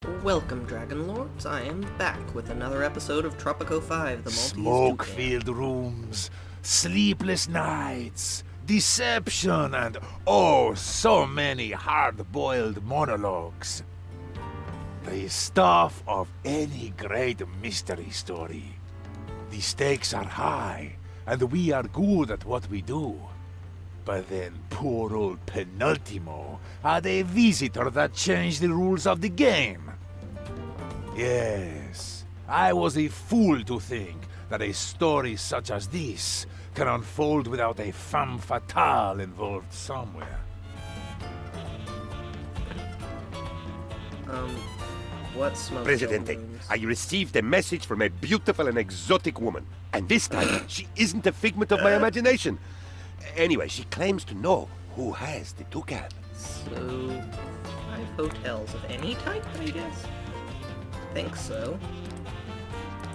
Welcome, Dragon Lords. I am back with another episode of Tropico 5, the Maltese Toucan. Smoke-filled rooms, sleepless nights, deception, and oh, so many hard-boiled monologues. The stuff of any great mystery story. The stakes are high, and we are good at what we do. But then poor old Penultimo had a visitor that changed the rules of the game. Yes, I was a fool to think that a story such as this can unfold without a femme fatale involved somewhere. What smoke Presidente, rooms? I received a message from a beautiful and exotic woman. And this time, she isn't a figment of my imagination. Anyway, she claims to know who has the Toucan. So, 5 hotels of any type, I guess? Think so.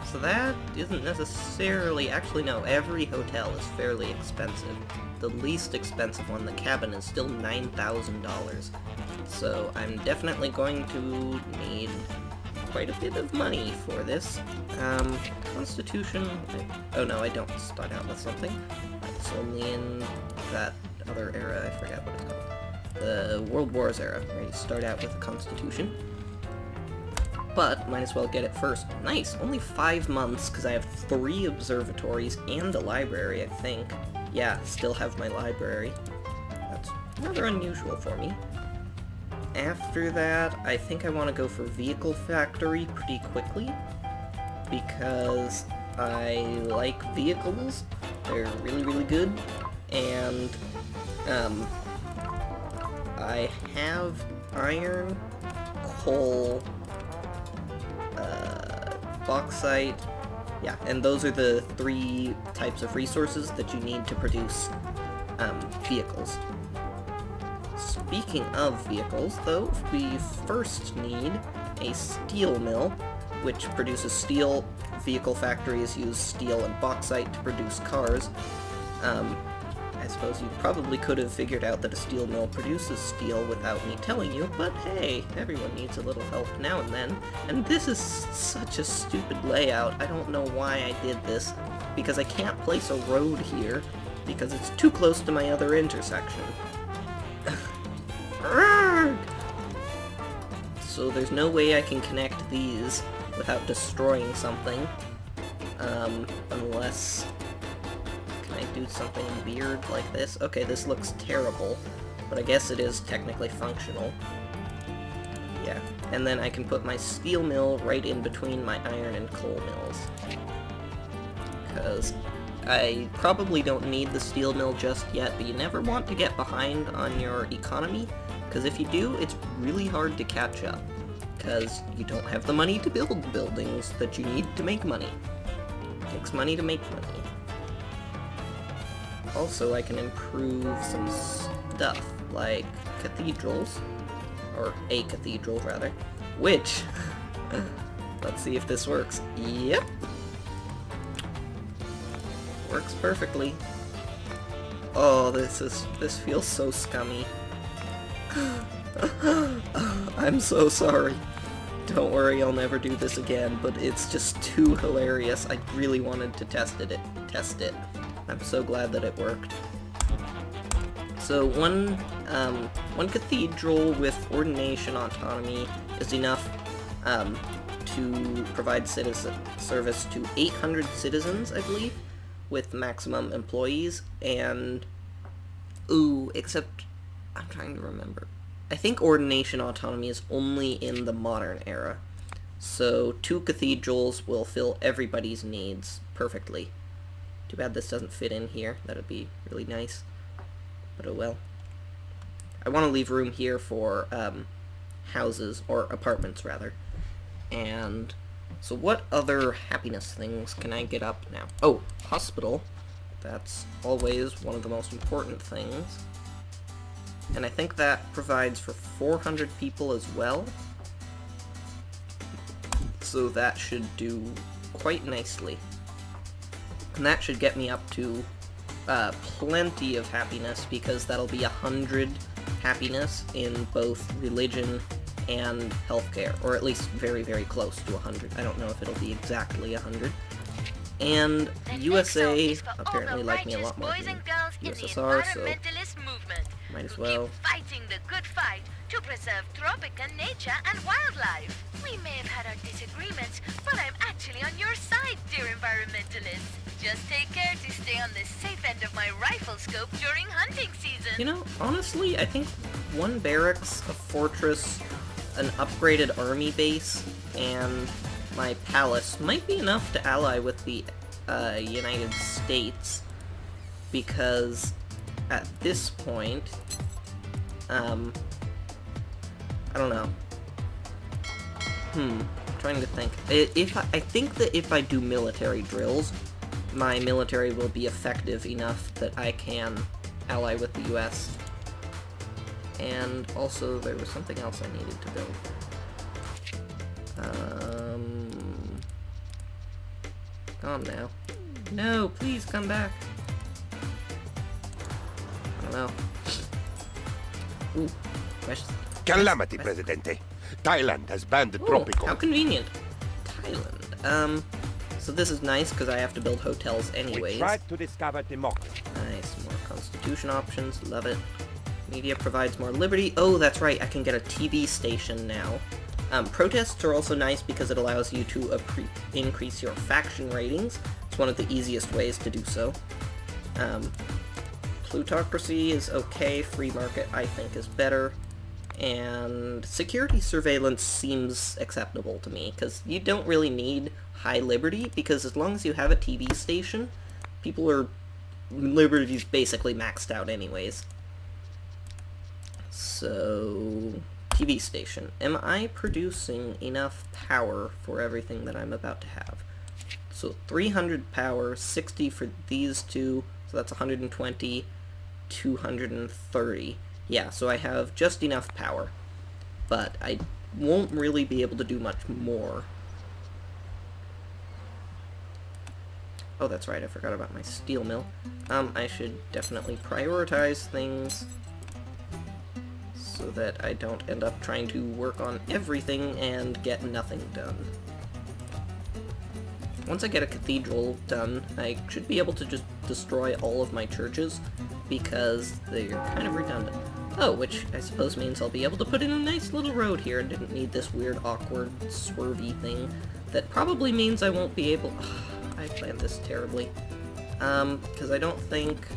So that isn't necessarily... Actually, no, every hotel is fairly expensive. The least expensive one, the cabin, is still $9,000. So I'm definitely going to need quite a bit of money for this. Constitution... Oh no, I don't start out with something. It's only in that other era, I forget what it's called. The World Wars era, where you start out with a Constitution. But, might as well get it first. Nice, only 5 months, because I have 3 observatories and a library, I think. Yeah, still have my library. That's rather unusual for me. After that, I think I want to go for Vehicle Factory pretty quickly, because I like vehicles. They're really, really good, and, I have iron, coal, bauxite, yeah, and those are the 3 types of resources that you need to produce vehicles. Speaking of vehicles, though, we first need a steel mill, which produces steel. Vehicle factories use steel and bauxite to produce cars. I suppose you probably could have figured out that a steel mill produces steel without me telling you, but hey, everyone needs a little help now and then. And this is such a stupid layout. I don't know why I did this, because I can't place a road here, because it's too close to my other intersection. So there's no way I can connect these without destroying something, unless... Can I do something weird like this? Okay, this looks terrible, but I guess it is technically functional. Yeah, and then I can put my steel mill right in between my iron and coal mills. Because I probably don't need the steel mill just yet, but you never want to get behind on your economy, because if you do, it's really hard to catch up, because you don't have the money to build buildings that you need to make money. It takes money to make money. Also, I can improve some stuff, like cathedrals, or a cathedral, rather, which, let's see if this works. Yep! Works perfectly. Oh, this feels so scummy. I'm so sorry. Don't worry, I'll never do this again, but it's just too hilarious. I really wanted to test it. I'm so glad that it worked. So one cathedral with ordination autonomy is enough to provide service to 800 citizens, I believe, with maximum employees, and... Ooh, except... I'm trying to remember. I think ordination autonomy is only in the modern era. So 2 cathedrals will fill everybody's needs perfectly. Too bad this doesn't fit in here. That'd be really nice. But oh well. I want to leave room here for houses, or apartments rather. And so what other happiness things can I get up now? Oh, hospital. That's always one of the most important things. And I think that provides for 400 people as well. So that should do quite nicely. And that should get me up to plenty of happiness, because that'll be 100 happiness in both religion and healthcare, or at least very, very close to 100. I don't know if it'll be exactly 100. And USA apparently like me a lot more than USSR, so might as well. Keep fighting the good fight to preserve Tropican nature and wildlife. We may have had our disagreements, but I'm actually on your side, dear environmentalists. Just take care to stay on the safe end of my rifle scope during hunting season. You know, honestly, I think one barracks, a fortress, an upgraded army base, and my palace might be enough to ally with the United States, because at this point, I don't know. Trying to think. I think that if I do military drills, my military will be effective enough that I can ally with the US. And also, there was something else I needed to build. Gone now. No, please come back. I don't know. Ooh, questions. Calamity, Presidente. Thailand has banned the Tropico. How convenient. Thailand. So this is nice because I have to build hotels anyways. We tried to discover democracy. Nice, more constitution options, love it. Media provides more liberty. Oh, that's right, I can get a TV station now. Protests are also nice because it allows you to increase your faction ratings. It's one of the easiest ways to do so. Plutocracy is okay, free market I think is better. And security surveillance seems acceptable to me, because you don't really need high liberty, because as long as you have a TV station, liberty's basically maxed out anyways. So, TV station. Am I producing enough power for everything that I'm about to have? So 300 power, 60 for these two, so that's 120, 230. Yeah, so I have just enough power, but I won't really be able to do much more. Oh, that's right, I forgot about my steel mill. I should definitely prioritize things so that I don't end up trying to work on everything and get nothing done. Once I get a cathedral done, I should be able to just destroy all of my churches, because they're kind of redundant. Oh, which I suppose means I'll be able to put in a nice little road here and didn't need this weird, awkward, swervy thing. That probably means I won't be able... I planned this terribly. Because I don't think...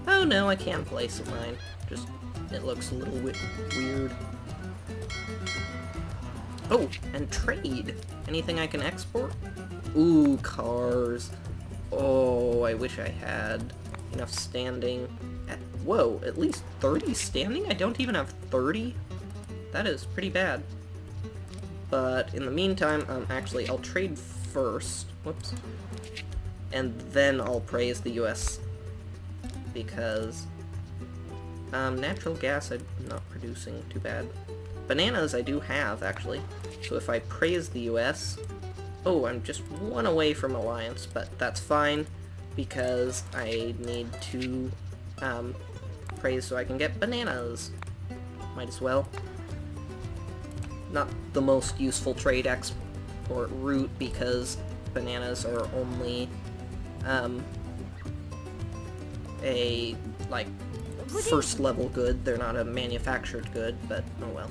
Oh no, I can place mine. Just, it looks a little weird. Oh, and trade. Anything I can export? Ooh, cars. Oh, I wish I had enough standing. Whoa, at least 30 standing? I don't even have 30? That is pretty bad. But in the meantime, actually, I'll trade first. Whoops. And then I'll praise the US. Because natural gas I'm not producing too bad. Bananas I do have, actually. So if I praise the US... Oh, I'm just one away from alliance, but that's fine, because I need to praise so I can get bananas. Might as well. Not the most useful trade export route, because bananas are only a, like, first level good. They're not a manufactured good, but oh well.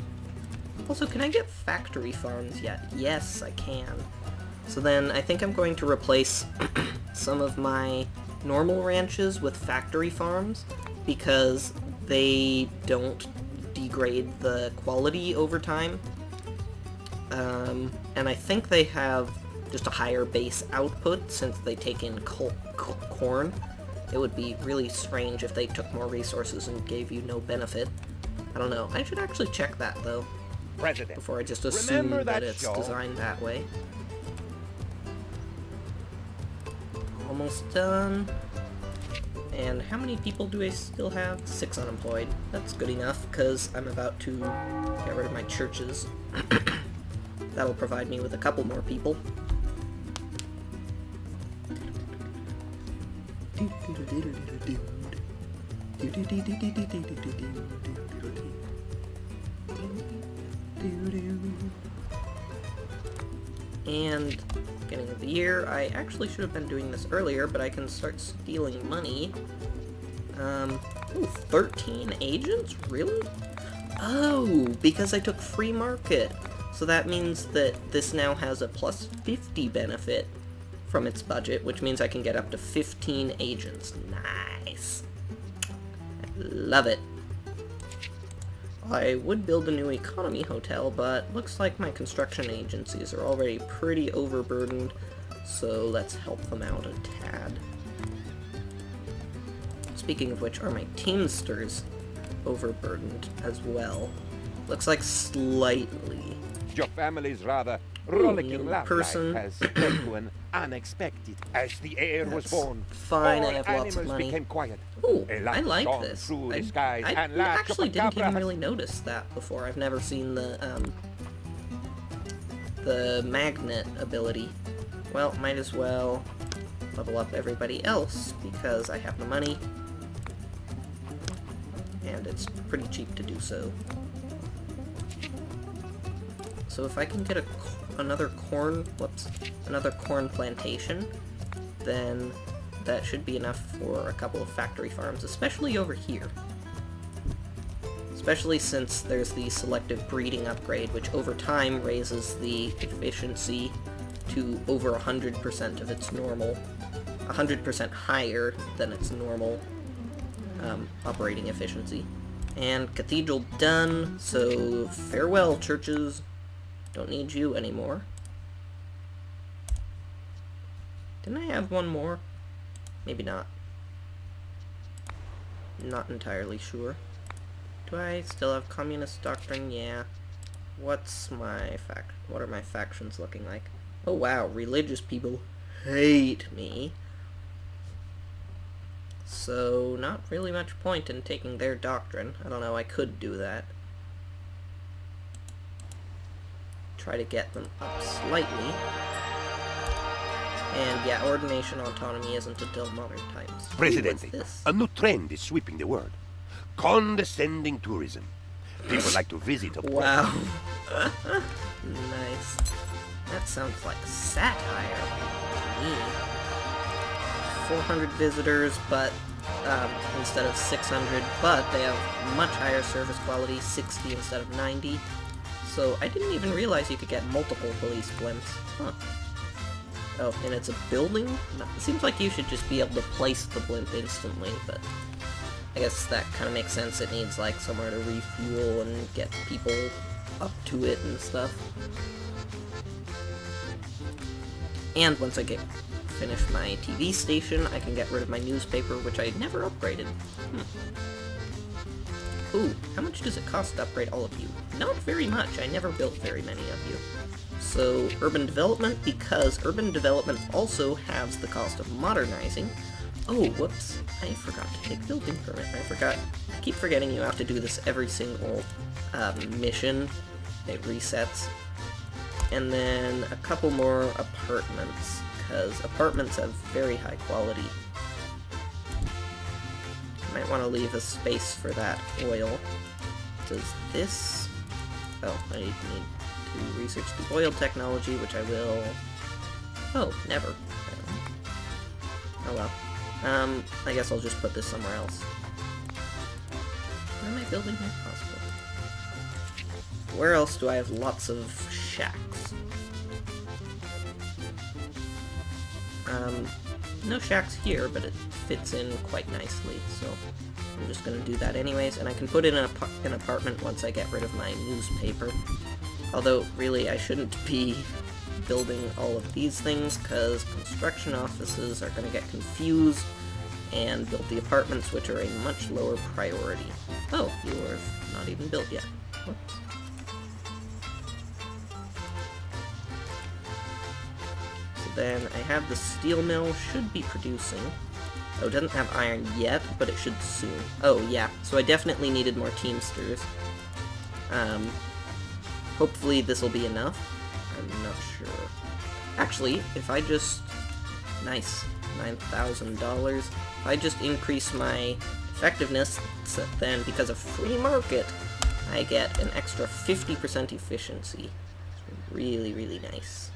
Also, can I get factory farms yet? Yes, I can. So then I think I'm going to replace some of my normal ranches with factory farms, because they don't degrade the quality over time. And I think they have just a higher base output since they take in corn. It would be really strange if they took more resources and gave you no benefit. I don't know. I should actually check that, though, President, before I just assume that it's designed that way. Almost done. And how many people do I still have? 6 unemployed. That's good enough, because I'm about to get rid of my churches. That'll provide me with a couple more people. And beginning of the year, I actually should have been doing this earlier, but I can start stealing money. Ooh, 13 agents? Really? Oh, because I took free market. So that means that this now has a plus 50 benefit from its budget, which means I can get up to 15 agents. Nice. I love it. I would build a new economy hotel, but looks like my construction agencies are already pretty overburdened, so let's help them out a tad. Speaking of which, are my teamsters overburdened as well? Looks like slightly. Your family's rather Ooh, rollicking new love person. life has led to an unexpected. As the heir was That's born, fine, I all have lots of animals money. became quiet. Ooh, A I light like shone this. through I the skies and La actually didn't even Chupacabra really notice that before. I've never seen the magnet ability. Well, might as well level up everybody else because I have the money. And it's pretty cheap to do so. So if I can get another corn plantation, then that should be enough for a couple of factory farms, especially over here. Especially since there's the selective breeding upgrade, which over time raises the efficiency to over 100% of its normal, 100% higher than its normal operating efficiency. And cathedral done, so farewell, churches. Don't need you anymore. Didn't I have one more? Maybe not. Not entirely sure. Do I still have communist doctrine? Yeah. What are my factions looking like? Oh wow, religious people hate me. So, not really much point in taking their doctrine. I don't know, I could do that. Try to get them up slightly. And yeah, ordination autonomy isn't until modern times. Presidente, Ooh, what's this? a new trend is sweeping the world. Condescending tourism. People like to visit a Wow. Nice. That sounds like satire. Me. 400 visitors, but instead of 600, but they have much higher service quality, 60 instead of 90. So I didn't even realize you could get multiple police blimps. Huh. Oh, and it's a building? No, it seems like you should just be able to place the blimp instantly, but I guess that kind of makes sense. It needs like somewhere to refuel and get people up to it and stuff. And once I finish my TV station, I can get rid of my newspaper, which I never upgraded. Ooh, how much does it cost to upgrade all of you? Not very much. I never built very many of you. So, urban development, because urban development also halves the cost of modernizing. Oh, whoops. I forgot to take building permit. I keep forgetting you have to do this every single mission. It resets. And then a couple more apartments, because apartments have very high quality. Might want to leave a space for that oil. Does this... Oh, I need to research the oil technology, which I will... Oh, never. Oh well. I guess I'll just put this somewhere else. Where am I building here? Possible. Where else do I have lots of shacks? No shacks here, but it fits in quite nicely, so I'm just gonna do that anyways, and I can put in an apartment once I get rid of my newspaper. Although, really, I shouldn't be building all of these things, because construction offices are gonna get confused and build the apartments, which are a much lower priority. Oh, you are not even built yet. Whoops. Then I have the steel mill, should be producing. Oh, it doesn't have iron yet, but it should soon. Oh, yeah, so I definitely needed more teamsters. Hopefully this will be enough. I'm not sure. Actually, if I just... Nice. $9,000. If I just increase my effectiveness, then because of free market, I get an extra 50% efficiency. Really, really nice.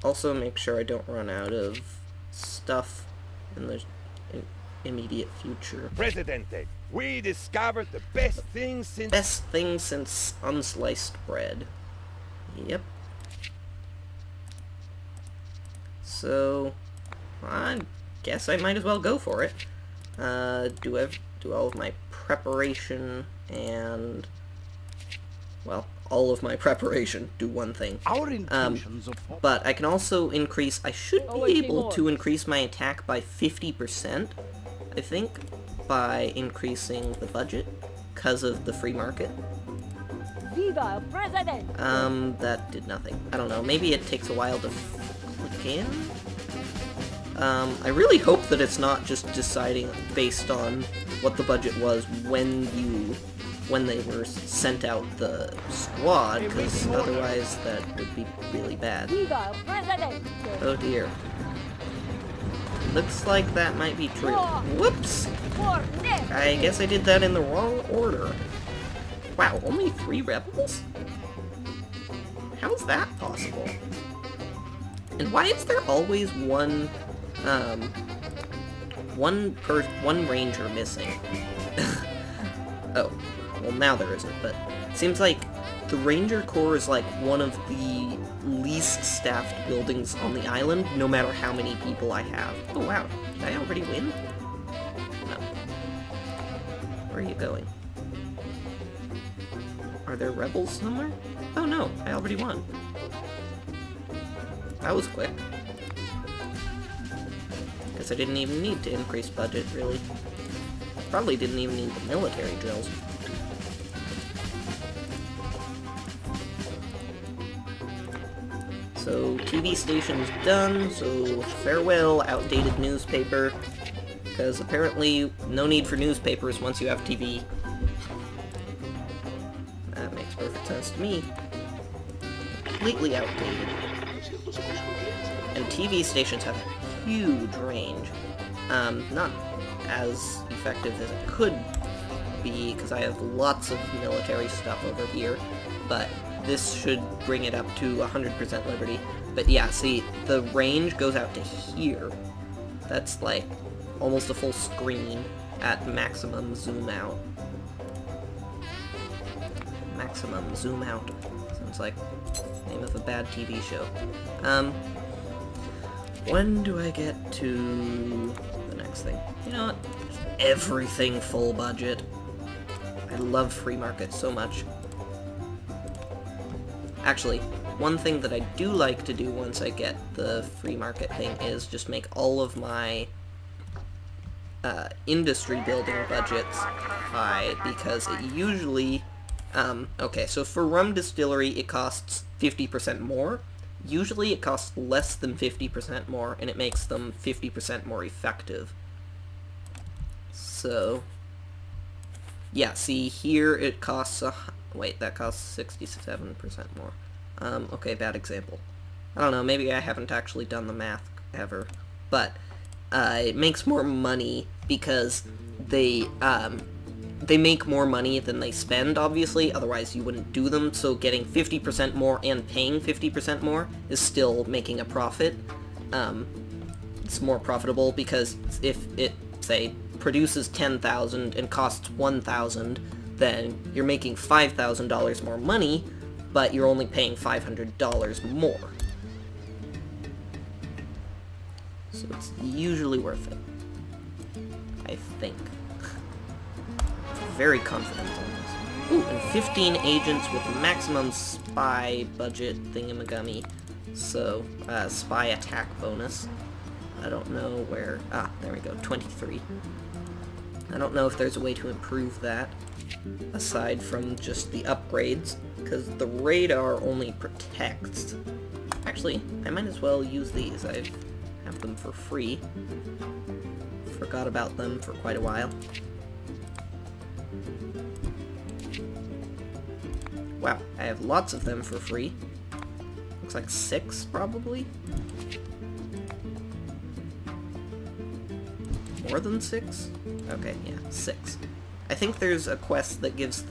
Also, make sure I don't run out of stuff in the immediate future. Presidente, we discovered the best thing since... Best thing since unsliced bread. Yep. So, I guess I might as well go for it. Do all of my preparation and, well, all of my preparation. Do one thing. Our intentions But I can also increase, I should be able to increase my attack by 50%, I think, by increasing the budget, because of the free market. Viva President! That did nothing. I don't know, maybe it takes a while to click in? I really hope that it's not just deciding based on what the budget was when they were sent out the squad, because otherwise that would be really bad. Viva President! Oh dear. Looks like that might be true. Whoops! For Nick! I guess I did that in the wrong order. Wow, only 3 rebels? How's that possible? And why is there always one ranger missing? Oh, well now there isn't, but it seems like the Ranger Corps is like one of the least staffed buildings on the island, no matter how many people I have. Oh wow, did I already win? No. Where are you going? Are there rebels somewhere? Oh no, I already won. That was quick. Guess I didn't even need to increase budget, really. Probably didn't even need the military drills. So, TV station's done, so farewell, outdated newspaper. Because apparently, no need for newspapers once you have TV. That makes perfect sense to me. Completely outdated. And TV stations have a huge range. Not as effective as it could be, because I have lots of military stuff over here, but this should bring it up to 100% liberty. But yeah, see, the range goes out to here. That's like almost a full screen at maximum zoom out. Maximum zoom out. Sounds like the name of a bad TV show. When do I get to the next thing? You know what? Everything full budget. I love free market so much. Actually, one thing that I do like to do once I get the free market thing is just make all of my industry building budgets high, because it usually... okay, so for rum distillery it costs 50% more. Usually it costs less than 50% more, and it makes them 50% more effective. So, yeah, see, here it costs wait, that costs 67% more. Okay, bad example. I don't know, maybe I haven't actually done the math ever, but, it makes more money because they make more money than they spend, obviously, otherwise you wouldn't do them, so getting 50% more and paying 50% more is still making a profit. It's more profitable because if it, say, produces 10,000 and costs 1,000, then you're making $5,000 more money, but you're only paying $500 more. So it's usually worth it. I think. Very confident on this. Ooh, and 15 agents with maximum spy budget thingamagummy. So, spy attack bonus. I don't know where... Ah, there we go, 23. I don't know if there's a way to improve that, aside from just the upgrades, because the radar only protects. Actually, I might as well use these. I have them for free. Forgot about them for quite a while. Wow, I have lots of them for free. Looks like 6, probably? More than 6? Okay, yeah, 6. I think there's a quest that gives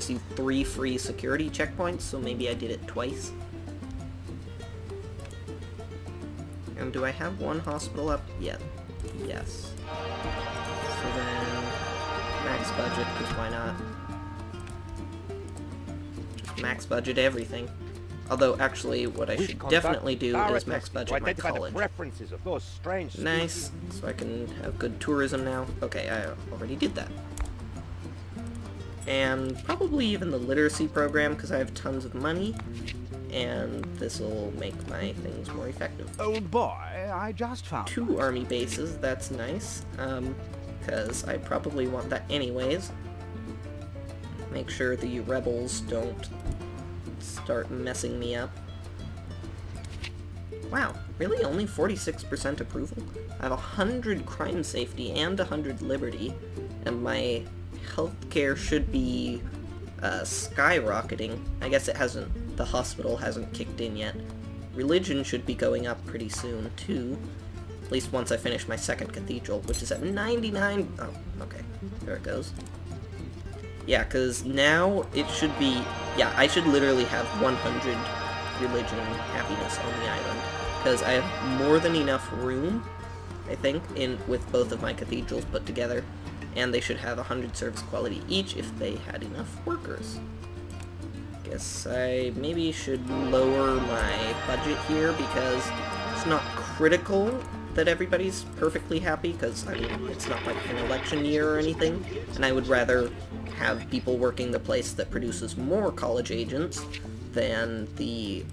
you 3 free security checkpoints, so maybe I did it twice. And do I have one hospital up yet? Yes. So then, max budget, because why not? Just max budget everything. Although, actually, what I should definitely do is max budget my college. Preferences of those strange Nice, so I can have good tourism now. Okay, I already did that. And probably even the literacy program, because I have tons of money. And this will make my things more effective. Old boy, I just found 2 army bases, that's nice. Because I probably want that anyways. Make sure the rebels don't start messing me up. Wow, really only 46% approval? I have 100 crime safety and 100 liberty, and my healthcare should be skyrocketing. I guess it hasn't, the hospital hasn't kicked in yet. Religion should be going up pretty soon, too. At least once I finish my second cathedral, which is at 99... Oh, okay. There it goes. Yeah, because now it should be... Yeah, I should literally have 100 religion happiness on the island. Because I have more than enough room, I think, with both of my cathedrals put together. And they should have 100 service quality each if they had enough workers. Guess I maybe should lower my budget here because it's not critical that everybody's perfectly happy, because, I mean, it's not like an election year or anything, and I would rather have people working the place that produces more college agents than the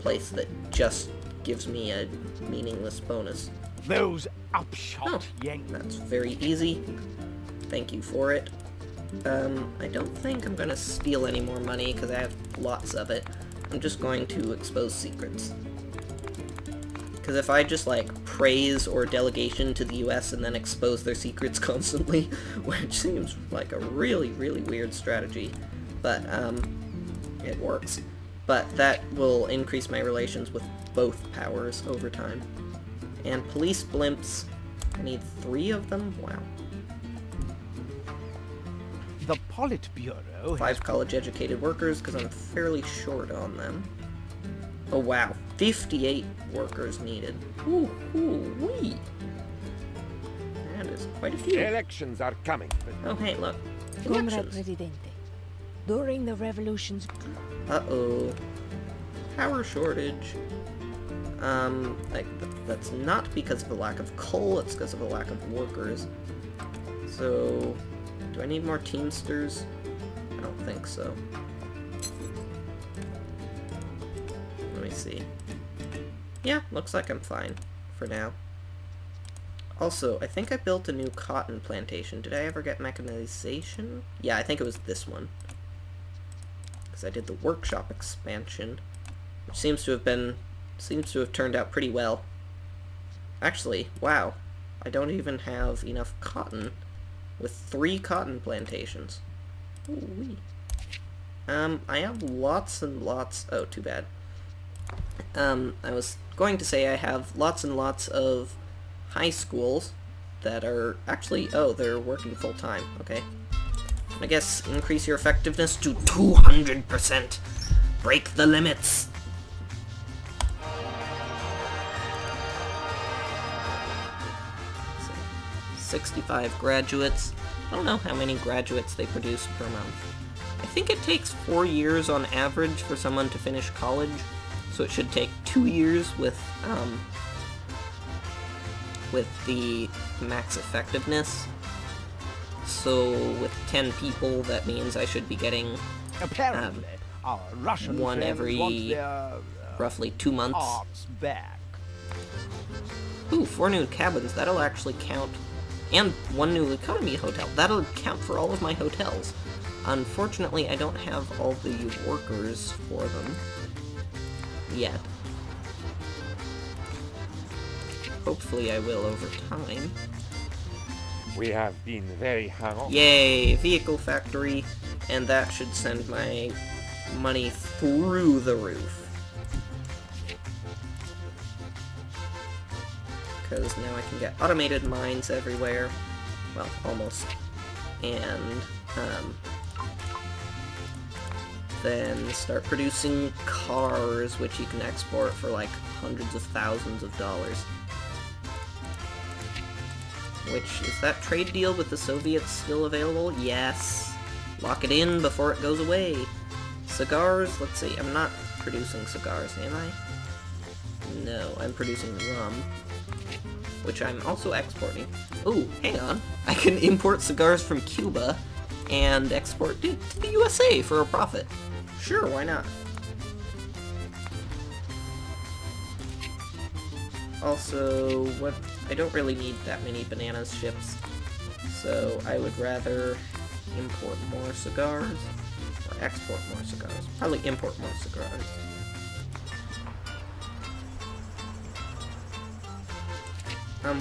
place that just gives me a meaningless bonus. those upshot Yanks. That's very easy. Thank you for it. I don't think I'm gonna steal any more money, because I have lots of it. I'm just going to expose secrets. Because if I just, like, praise or delegation to the US and then expose their secrets constantly, which seems like a really, really weird strategy, but, it works. But that will increase my relations with both powers over time. And police blimps, I need 3 of them? Wow. The Politburo 5 college-educated workers, because I'm fairly short on them. Oh wow, 58 workers needed. Ooh, wee. That is quite a few. Elections are coming. Oh hey, look. Comrade Elections. Presidente, during the revolutions... Uh-oh. Power shortage. That's not because of a lack of coal, it's because of a lack of workers. So, do I need more Teamsters? I don't think so. Let me see. Yeah, looks like I'm fine for now. Also, I think I built a new cotton plantation. Did I ever get mechanization? Yeah, I think it was this one. Because I did the workshop expansion, which seems to have turned out pretty well. Actually, wow. I don't even have enough cotton with 3 cotton plantations. Ooh-wee. I have lots and lots... Oh, too bad. I was going to say I have lots and lots of high schools that are actually... Oh, they're working full-time. Okay. I guess increase your effectiveness to 200%. Break the limits. So, 65 graduates. I don't know how many graduates they produce per month. I think it takes 4 years on average for someone to finish college, so it should take 2 years with the max effectiveness. So with 10 people, that means I should be getting Apparently, our Russian one friends every want their, roughly 2 months. arms back. Ooh, 4 new cabins. That'll actually count. And 1 new economy hotel. That'll count for all of my hotels. Unfortunately, I don't have all the workers for them yet. Hopefully I will over time. We have been very hung up. Yay! Vehicle factory. And that should send my money through the roof. Because now I can get automated mines everywhere. Well, almost. and then start producing cars, which you can export for like hundreds of thousands of dollars. Which, is that trade deal with the Soviets still available? Yes. Lock it in before it goes away. Cigars, let's see, I'm not producing cigars, am I? No, I'm producing rum, which I'm also exporting. Ooh, hang on. I can import cigars from Cuba and export it to the USA for a profit. Sure, why not? Also, I don't really need that many bananas ships, so I would rather import more cigars, or export more cigars. Probably import more cigars.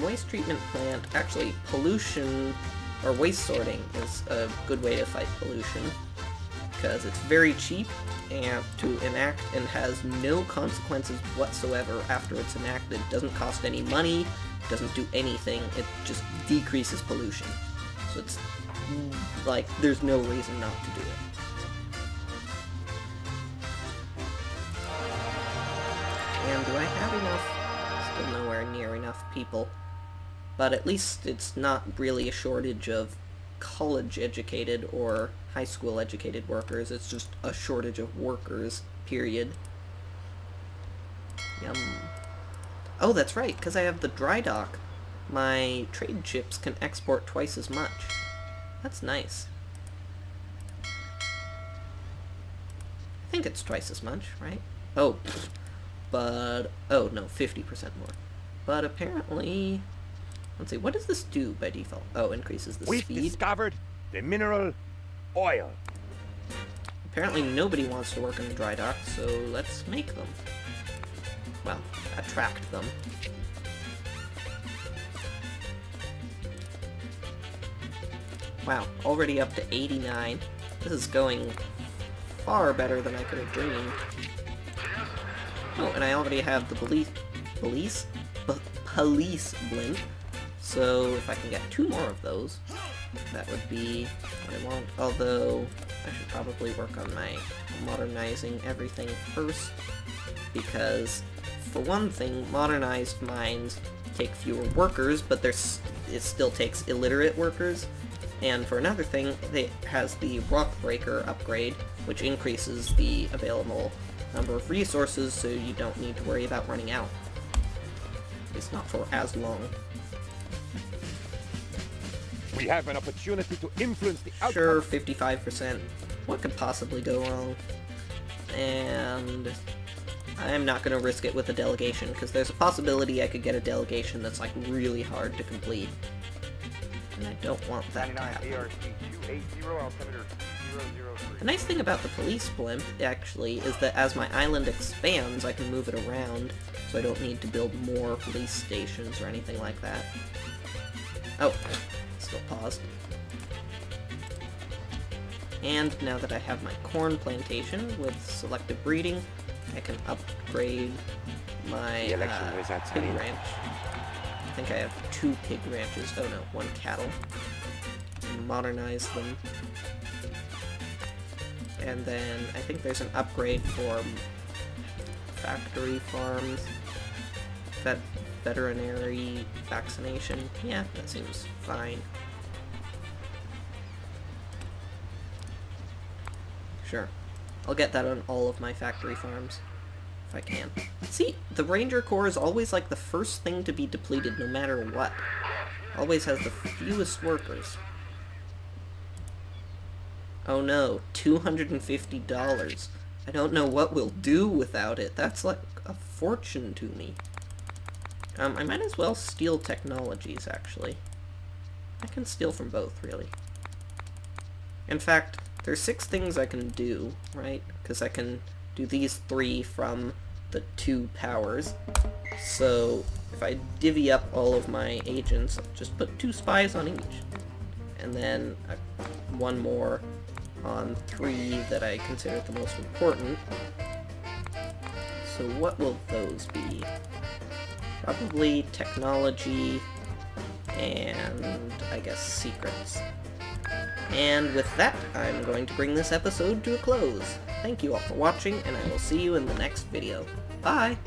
Waste treatment plant, actually, pollution, or waste sorting is a good way to fight pollution, because it's very cheap and to enact and has no consequences whatsoever after it's enacted. It doesn't cost any money, doesn't do anything, it just decreases pollution. So it's like, there's no reason not to do it. And do I have enough? Still nowhere near enough people. But at least it's not really a shortage of college-educated or high school-educated workers, it's just a shortage of workers, period. Yum. Oh, that's right, because I have the dry dock. My trade ships can export twice as much. That's nice. I think it's twice as much, right? Oh, but... oh, no, 50% more. But apparently... let's see, what does this do by default? Oh, increases the We've speed. discovered the mineral oil. Apparently nobody wants to work in the dry dock, so let's make them. Well, attract them. Wow, already up to 89. This is going far better than I could have dreamed. Oh, and I already have the police blimp. So if I can get 2 more of those, that would be what I want. Although, I should probably work on my modernizing everything first, because for one thing, modernized mines take fewer workers, but it still takes illiterate workers. And for another thing, it has the rock breaker upgrade, which increases the available number of resources, so you don't need to worry about running out. It's not for as long. We have an opportunity to influence the outcome. Sure, 55%. What could possibly go wrong? And I'm not going to risk it with a delegation, because there's a possibility I could get a delegation that's like really hard to complete. And I don't want that to happen. The nice thing about the police blimp, actually, is that as my island expands, I can move it around, so I don't need to build more police stations or anything like that. Oh, still paused. And now that I have my corn plantation with selective breeding, I can upgrade my pig ranch. I think I have 2 pig ranches. Oh no, 1 cattle. Modernize them. And then I think there's an upgrade for factory farms. Veterinary vaccination. Yeah, that seems fine. Sure. I'll get that on all of my factory farms. If I can. See, the Ranger Corps is always like the first thing to be depleted no matter what. Always has the fewest workers. Oh no, $250. I don't know what we'll do without it. That's like a fortune to me. I might as well steal technologies, actually. I can steal from both, really. In fact, there's 6 things I can do, right? Because I can do these 3 from the 2 powers. So if I divvy up all of my agents, I'll just put 2 spies on each. And then 1 more on 3 that I consider the most important. So what will those be? Probably technology and, I guess, secrets. And with that, I'm going to bring this episode to a close. Thank you all for watching, and I will see you in the next video. Bye!